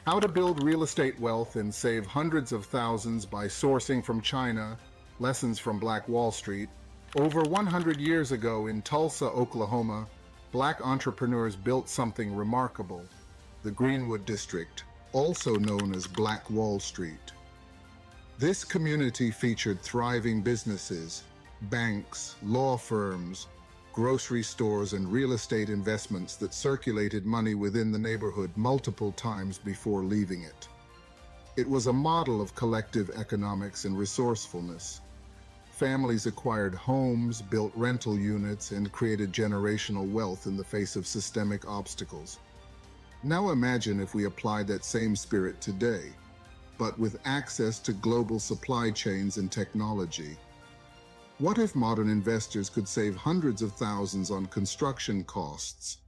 How to build real estate wealth and save hundreds of thousands by sourcing from China, lessons from Black Wall Street. Over 100 years ago in Tulsa, Oklahoma, Black entrepreneurs built something remarkable, the Greenwood District, also known as Black Wall Street. This community featured thriving businesses, banks, law firms, grocery stores, and real estate investments that circulated money within the neighborhood multiple times before leaving it. It was a model of collective economics and resourcefulness. Families acquired homes, built rental units, and created generational wealth in the face of systemic obstacles. Now imagine if we applied that same spirit today, but with access to global supply chains and technology. What if modern investors could save hundreds of thousands on construction costs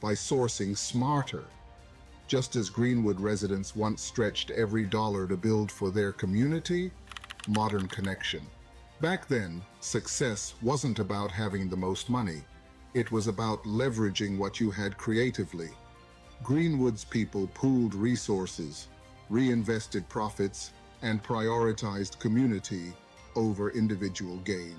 by sourcing smarter? Just as Greenwood residents once stretched every dollar to build for their community, modern connection. Back then, success wasn't about having the most money. It was about leveraging what you had creatively. Greenwood's people pooled resources, reinvested profits, and prioritized community over individual gain.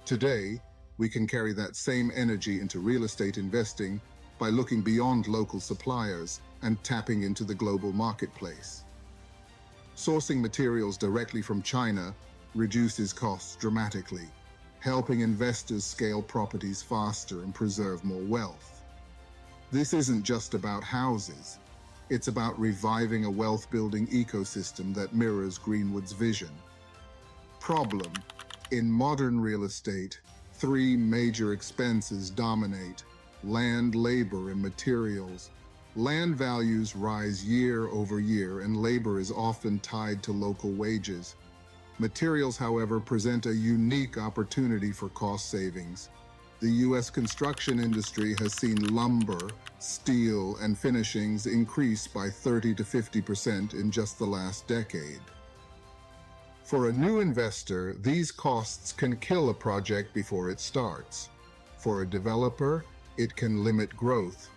Today, we can carry that same energy into real estate investing by looking beyond local suppliers and tapping into the global marketplace. Sourcing materials directly from China reduces costs dramatically, helping investors scale properties faster and preserve more wealth. This isn't just about houses. It's about reviving a wealth-building ecosystem that mirrors Greenwood's vision. Problem: in modern real estate, three major expenses dominate: land, labor, and materials. Land values rise year over year, and labor is often tied to local wages. Materials, however, present a unique opportunity for cost savings. The U.S. construction industry has seen lumber, steel, and finishings increase by 30 to 50% in just the last decade. For a new investor, these costs can kill a project before it starts. For a developer, it can limit growth.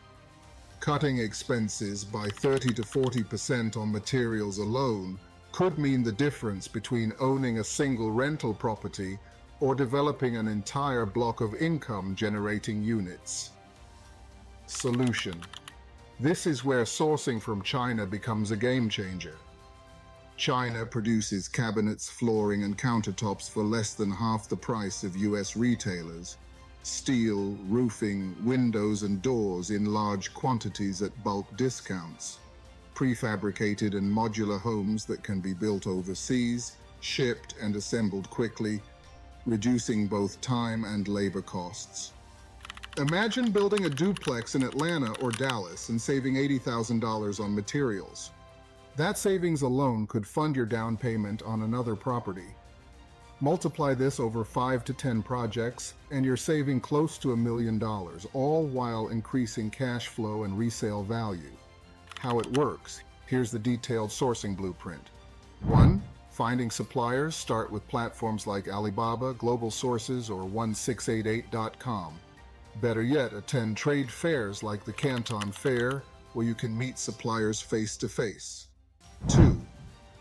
Cutting expenses by 30 to 40% on materials alone could mean the difference between owning a single rental property or developing an entire block of income-generating units. Solution: this is where sourcing from China becomes a game changer. China produces cabinets, flooring, and countertops for less than half the price of U.S. retailers. Steel, roofing, windows, and doors in large quantities at bulk discounts. Prefabricated and modular homes that can be built overseas, shipped and assembled quickly, reducing both time and labor costs. Imagine building a duplex in Atlanta or Dallas and saving $80,000 on materials. That savings alone could fund your down payment on another property. Multiply this over 5 to 10 projects, and you're saving close to $1 million, all while increasing cash flow and resale value. How it works: here's the detailed sourcing blueprint. 1. Finding suppliers. Start with platforms like Alibaba, Global Sources, or 1688.com. Better yet, attend trade fairs like the Canton Fair, where you can meet suppliers face-to-face. 2.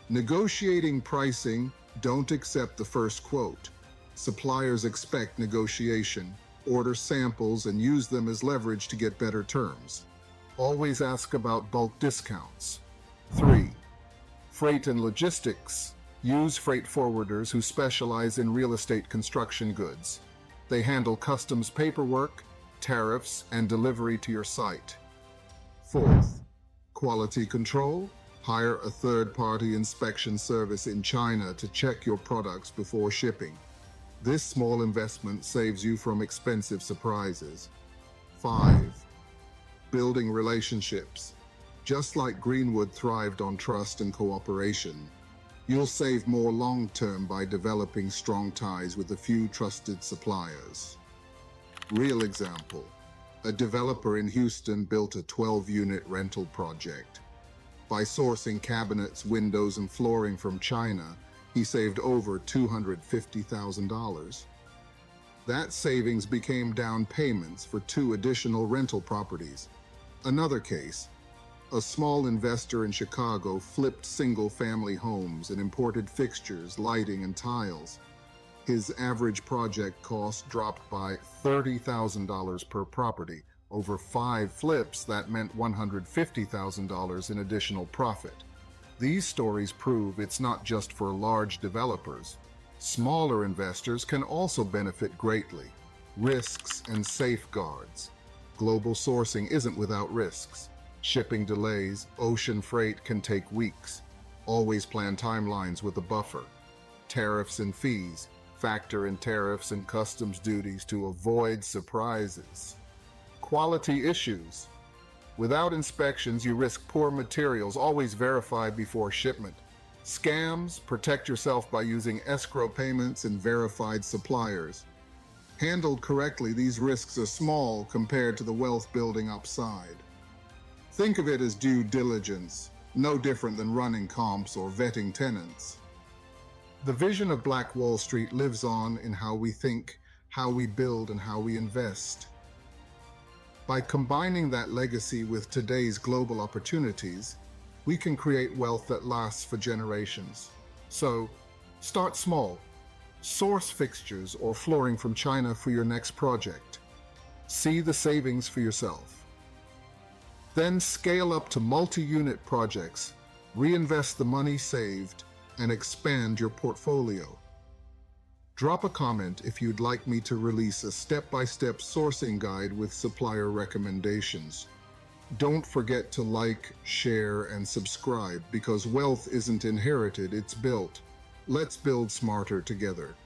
Negotiating pricing. Don't accept the first quote. Suppliers expect negotiation. Order samples and use them as leverage to get better terms. Always ask about bulk discounts. 3. Freight and logistics. Use freight forwarders who specialize in real estate construction goods. They handle customs paperwork, tariffs, and delivery to your site. 4th, quality control. Hire a third-party inspection service in China to check your products before shipping. This small investment saves you from expensive surprises. 5. Building relationships. Just like Greenwood thrived on trust and cooperation, you'll save more long-term by developing strong ties with a few trusted suppliers. Real example: a developer in Houston built a 12-unit rental project. By sourcing cabinets, windows, and flooring from China, he saved over $250,000. That savings became down payments for 2 additional rental properties. Another case: A small investor in Chicago flipped single-family homes and imported fixtures, lighting, and tiles. His average project cost dropped by $30,000 per property. Over 5 flips, that meant $150,000 in additional profit. These stories prove it's not just for large developers. Smaller investors can also benefit greatly. Risks and safeguards. Global sourcing isn't without risks. Shipping delays, ocean freight can take weeks. Always plan timelines with a buffer. Tariffs and fees. Factor in tariffs and customs duties to avoid surprises. Quality issues. Without inspections, you risk poor materials. Always verify before shipment. Scams. Protect yourself by using escrow payments and verified suppliers. Handled correctly, these risks are small compared to the wealth-building upside. Think of it as due diligence, no different than running comps or vetting tenants. The vision of Black Wall Street lives on in how we think, how we build, and how we invest. By combining that legacy with today's global opportunities, we can create wealth that lasts for generations. So, start small. Source fixtures or flooring from China for your next project. See the savings for yourself. Then scale up to multi-unit projects, reinvest the money saved, and expand your portfolio. Drop a comment if you'd like me to release a step-by-step sourcing guide with supplier recommendations. Don't forget to like, share, and subscribe because wealth isn't inherited, it's built. Let's build smarter together.